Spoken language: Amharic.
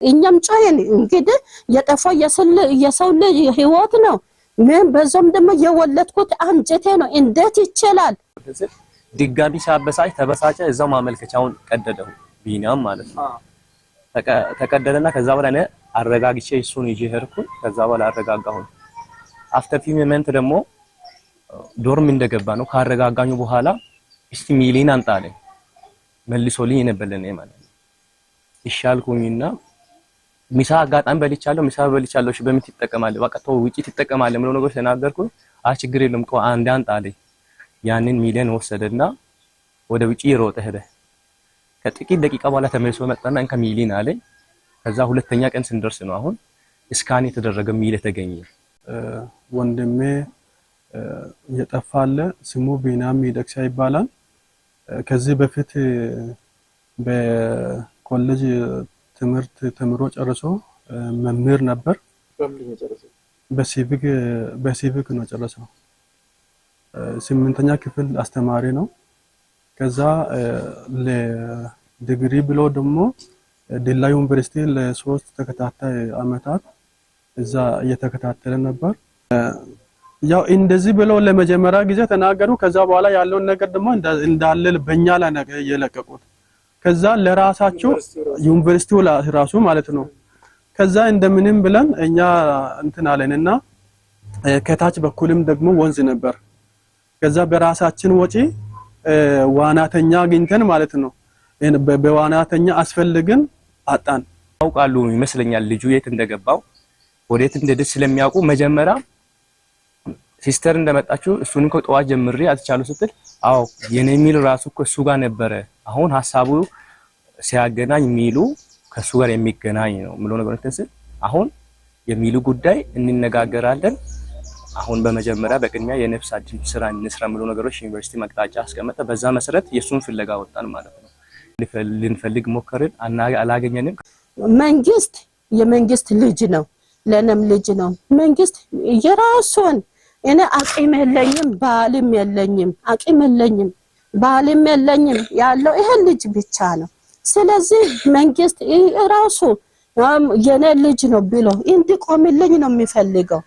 እኛም ጫየን እንግዲህ የጠፋው የሰው ልጅ ህይወት ነው ምን በዛም ደግሞ የወለድኩት አንጀቴ ነው እንዴት ይችላል ድጋሚ ሳበሳጭ ተበሳጨ እዛው ማመልከቻውን ቀደደው ቢኒያም ማለት ነው ተቀደደና ከዛ በኋላ እኔ አረጋግቼ እሱን ይዤ ሄድኩ ከዛ በኋላ አረጋጋሁ አፍተር ፊው ሞመንት ደግሞ ዶርም እንደገባ ነው ካረጋጋኙ በኋላ እስቲ ሚሊን አንጣለ መልሶልኝ ነበለኔ ማለት ነው ይሻልኩኝና ሚሳ አጋጣሚ በልቻለሁ እሺ በምን ትጠቀማለህ በቃ ተው ውጪ ትጠቀማለህ ምለው ነገር ተናገርኩ ችግር የለም ቆ አንድ አንጣለኝ ያንን ሚሊዮን ወሰደና ወደ ውጪ ሮጠ ሄደ ከጥቂት ደቂቃ በኋላ ተመልሶ መጣና እንካ ሚሊዮን አለኝ ከዛ ሁለተኛ ቀን ስንደርስ ነው አሁን ስካን የተደረገ ሚሊዮን ተገኘ ወንድሜ የጠፋለ ስሙ ቢኒያም ይደክሳ ይባላል ከዚህ በፊት በኮሌጅ ትምህርት ተምሮ ጨርሶ መምህር ነበር በሲቪክ ነው ጨረሰው 8ኛ ክፍል አስተማሪ ነው ከዛ ለዲግሪ ብሎ ደግሞ ዲላ ዩኒቨርሲቲ ለ3 ተከታታይ አመታት እዛ እየተከታተለ ነበር ያው እንደዚህ ብሎ ለመጀመሪያ ጊዜ ተናገሩ ከዛ በኋላ ያለው ነገር ደግሞ እንዳለ በእኛ ላይ ነገር የለቀቁት ከዛ ለራሳቸው ዩኒቨርሲቲው ራሱ ማለት ነው ከዛ እንደምንም ብለን እኛ እንትን አለንና ከታች በኩልም ደግሞ ወንዝ ነበር ከዛ በራሳችን ወጪ ዋናተኛ አግኝተን ማለት ነው በዋናተኛ አስፈልገን አጣን አውቃሉ ይመስለኛል ልጁ የት እንደገባው ወዴት እንደደስ ስለሚያውቁ መጀመሪያ ሲስተር እንደመጣችሁ እሱን ከጧት ጀምሬ አትቻሉ ስትል አው የኔ ሚል ራሱ እሱ ጋር ነበረ አሁን ሐሳቡ ሲያገናኝ ሚሉ ከሱ ጋር የሚገናኝ ነው ምሎ ነገር እንትን አሁን የሚሉ ጉዳይ እንነጋገራለን አሁን በመጀመሪያ በቅድሚያ የነፍስ አድን ስራ እንስራ ምሎ ነገሮች ዩኒቨርሲቲ መቅጣጫ አስቀመጠ በዛ መሰረት የሱን ፍለጋ ወጣን ማለት ነው ልንፈልግ ሞከርን አላገኘንም መንግስት የመንግስት ልጅ ነው ለነም ልጅ ነው መንግስት የራሱን እኔ አቅም የለኝም ባልም የለኝም አቅም የለኝም ባልም የለኝም ያለው ይሄ ልጅ ብቻ ነው ስለዚህ መንግስት ራሱ የኔ ልጅ ነው ብሎ እንዲቆምልኝ ነው የሚፈልገው